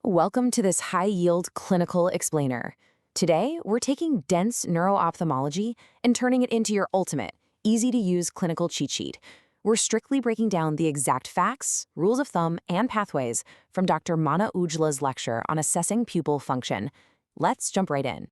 welcome to this high-yield clinical explainer. Today, we're taking dense neuro-ophthalmology and turning it into your ultimate, easy-to-use clinical cheat sheet. We're strictly breaking down the exact facts, rules of thumb, and pathways from Dr. Mana Ujla's lecture on assessing pupil function. Let's jump right in.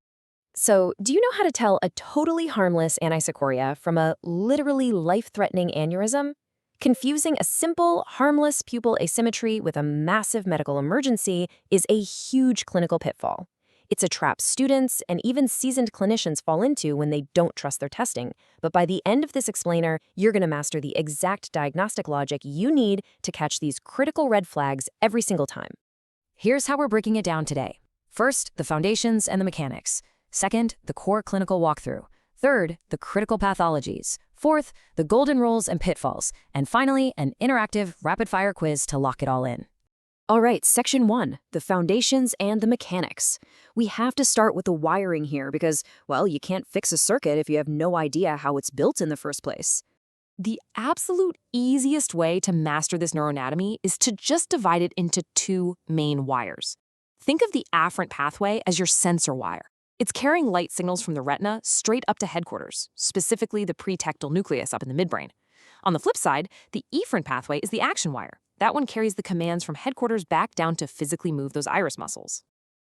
So, do you know how to tell a totally harmless anisocoria from a literally life-threatening aneurysm? Confusing a simple, harmless pupil asymmetry with a massive medical emergency is a huge clinical pitfall. It's a trap students and even seasoned clinicians fall into when they don't trust their testing. But by the end of this explainer, you're going to master the exact diagnostic logic you need to catch these critical red flags every single time. Here's how we're breaking it down today. First, the foundations and the mechanics. Second, the core clinical walkthrough. Third, the critical pathologies. Fourth, the golden rules and pitfalls. And finally, an interactive, rapid-fire quiz to lock it all in. All right, Section 1, the foundations and the mechanics. We have to start with the wiring here because, well, you can't fix a circuit if you have no idea how it's built in the first place. The absolute easiest way to master this neuroanatomy is to just divide it into two main wires. Think of the afferent pathway as your sensor wire. It's carrying light signals from the retina straight up to headquarters, specifically the pretectal nucleus up in the midbrain. On the flip side, the efferent pathway is the action wire. That one carries the commands from headquarters back down to physically move those iris muscles.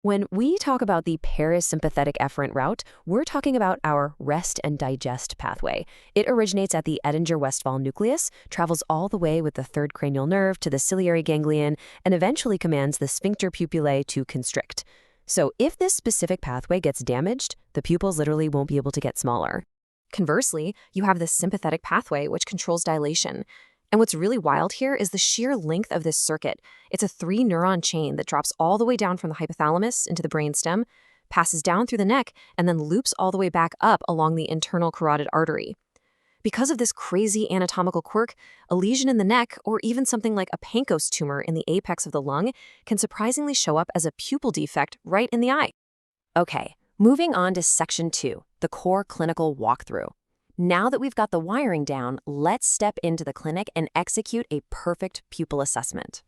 When we talk about the parasympathetic efferent route, we're talking about our rest and digest pathway. It originates at the Edinger-Westphal nucleus, travels all the way with the third cranial nerve to the ciliary ganglion, and eventually commands the sphincter pupillae to constrict. So if this specific pathway gets damaged, the pupils literally won't be able to get smaller. Conversely, you have the sympathetic pathway, which controls dilation. And what's really wild here is the sheer length of this circuit. It's a 3-neuron chain that drops all the way down from the hypothalamus into the brainstem, passes down through the neck, and then loops all the way back up along the internal carotid artery. Because of this crazy anatomical quirk, a lesion in the neck, or even something like a Pankos tumor in the apex of the lung, can surprisingly show up as a pupil defect right in the eye. Okay, moving on to Section 2, the core clinical walkthrough. Now that we've got the wiring down, let's step into the clinic and execute a perfect pupil assessment.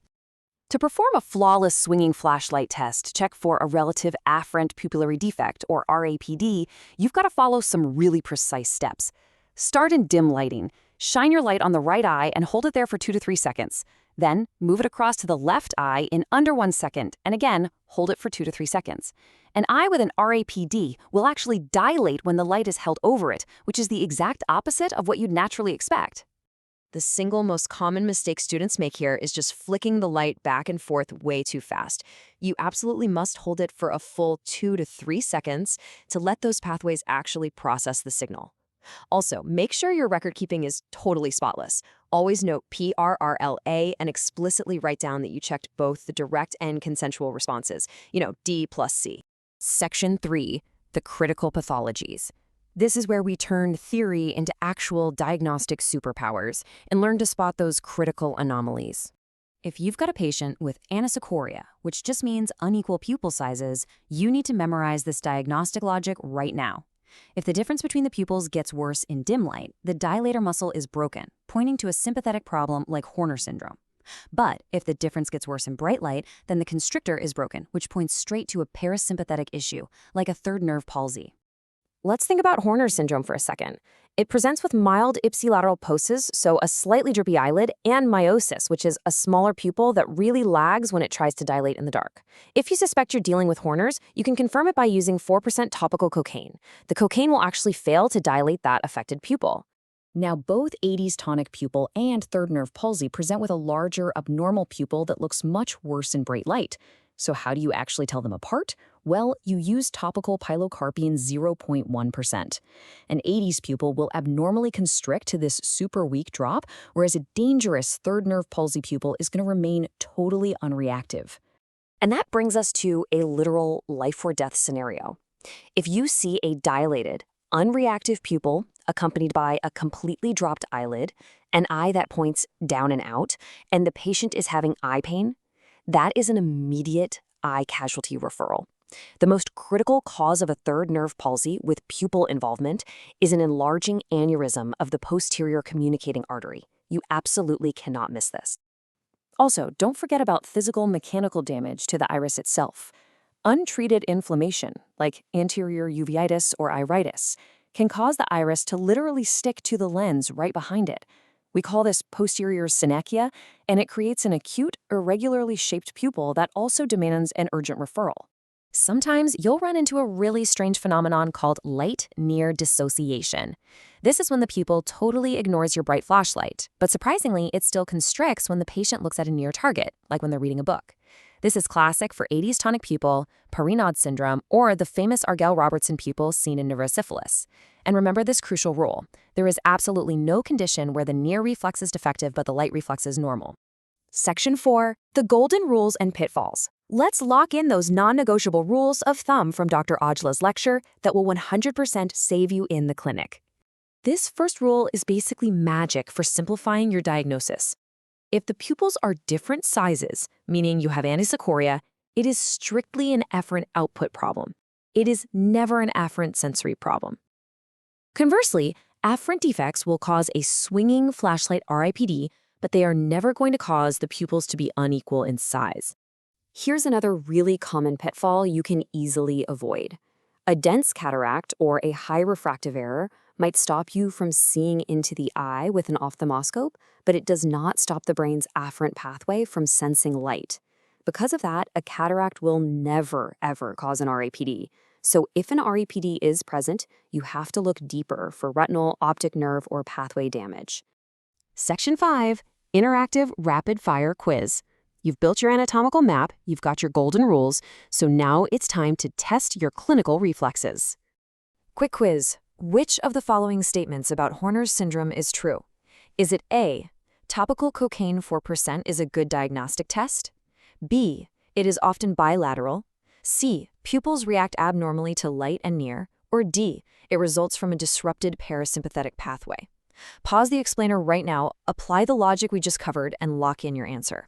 To perform a flawless swinging flashlight test to check for a relative afferent pupillary defect, or RAPD, you've got to follow some really precise steps. Start in dim lighting. Shine your light on the right eye and hold it there for 2 to 3 seconds. Then, move it across to the left eye in under 1 second, and again, hold it for 2 to 3 seconds. An eye with an RAPD will actually dilate when the light is held over it, which is the exact opposite of what you'd naturally expect. The single most common mistake students make here is just flicking the light back and forth way too fast. You absolutely must hold it for a full 2 to 3 seconds to let those pathways actually process the signal. Also, make sure your record keeping is totally spotless. Always note PRRLA and explicitly write down that you checked both the direct and consensual responses, D plus C. Section 3, the critical pathologies. This is where we turn theory into actual diagnostic superpowers and learn to spot those critical anomalies. If you've got a patient with anisocoria, which just means unequal pupil sizes, you need to memorize this diagnostic logic right now. If the difference between the pupils gets worse in dim light, the dilator muscle is broken, pointing to a sympathetic problem like Horner syndrome. But if the difference gets worse in bright light, then the constrictor is broken, which points straight to a parasympathetic issue, like a third nerve palsy. Let's think about Horner syndrome for a second. It presents with mild ipsilateral ptosis, so a slightly droopy eyelid, and miosis, which is a smaller pupil that really lags when it tries to dilate in the dark. If you suspect you're dealing with Horner's, you can confirm it by using 4% topical cocaine. The cocaine will actually fail to dilate that affected pupil. Now, both 80s tonic pupil and third nerve palsy present with a larger abnormal pupil that looks much worse in bright light. So how do you actually tell them apart? Well, you use topical pilocarpine 0.1%. An 80s pupil will abnormally constrict to this super weak drop, whereas a dangerous third nerve palsy pupil is going to remain totally unreactive. And that brings us to a literal life or death scenario. If you see a dilated, unreactive pupil accompanied by a completely dropped eyelid, an eye that points down and out, and the patient is having eye pain, that is an immediate eye casualty referral. The most critical cause of a third nerve palsy with pupil involvement is an enlarging aneurysm of the posterior communicating artery. You absolutely cannot miss this. Also, don't forget about physical mechanical damage to the iris itself. Untreated inflammation, like anterior uveitis or iritis, can cause the iris to literally stick to the lens right behind it. We call this posterior synechia, and it creates an acute, irregularly shaped pupil that also demands an urgent referral. Sometimes you'll run into a really strange phenomenon called light near dissociation. This is when the pupil totally ignores your bright flashlight, but surprisingly, it still constricts when the patient looks at a near target, like when they're reading a book. This is classic for 80s tonic pupil, Parinod syndrome, or the famous Argel-Robertson pupil seen in neurosyphilis. And remember this crucial rule: there is absolutely no condition where the near reflex is defective but the light reflex is normal. Section 4. The Golden Rules and Pitfalls. Let's lock in those non-negotiable rules of thumb from Dr. Ojla's lecture that will 100% save you in the clinic. This first rule is basically magic for simplifying your diagnosis. If the pupils are different sizes, meaning you have anisocoria, it is strictly an efferent output problem. It is never an afferent sensory problem. Conversely, afferent defects will cause a swinging flashlight RIPD, but they are never going to cause the pupils to be unequal in size. Here's another really common pitfall you can easily avoid. A dense cataract or a high refractive error might stop you from seeing into the eye with an ophthalmoscope, but it does not stop the brain's afferent pathway from sensing light. Because of that, a cataract will never, ever cause an RAPD. So if an RAPD is present, you have to look deeper for retinal, optic nerve, or pathway damage. Section 5. Interactive Rapid-Fire Quiz. You've built your anatomical map, you've got your golden rules, so now it's time to test your clinical reflexes. Quick quiz. Which of the following statements about Horner's syndrome is true? Is it A, topical cocaine 4% is a good diagnostic test? B, it is often bilateral? C, pupils react abnormally to light and near? Or D, it results from a disrupted parasympathetic pathway? Pause the explainer right now, apply the logic we just covered, and lock in your answer.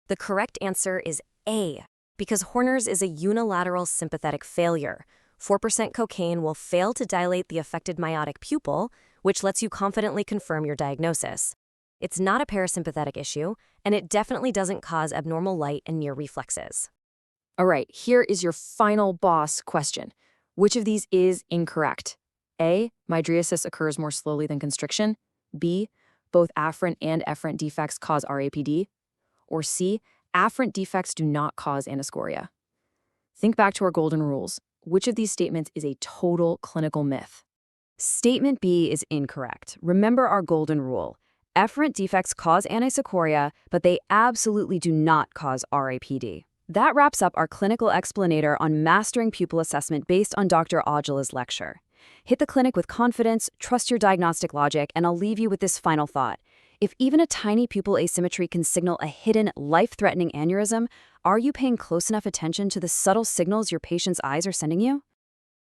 The correct answer is A, because Horner's is a unilateral sympathetic failure. 4% cocaine will fail to dilate the affected myotic pupil, which lets you confidently confirm your diagnosis. It's not a parasympathetic issue, and it definitely doesn't cause abnormal light and near reflexes. All right, here is your final boss question. Which of these is incorrect? A, mydriasis occurs more slowly than constriction. B, both afferent and efferent defects cause RAPD. Or C, afferent defects do not cause aniscoria. Think back to our golden rules. Which of these statements is a total clinical myth? Statement B is incorrect. Remember our golden rule. Efferent defects cause anisocoria, but they absolutely do not cause RAPD. That wraps up our clinical explanator on mastering pupil assessment based on Dr. Ojla's lecture. Hit the clinic with confidence, trust your diagnostic logic, and I'll leave you with this final thought. If even a tiny pupil asymmetry can signal a hidden, life-threatening aneurysm, are you paying close enough attention to the subtle signals your patient's eyes are sending you?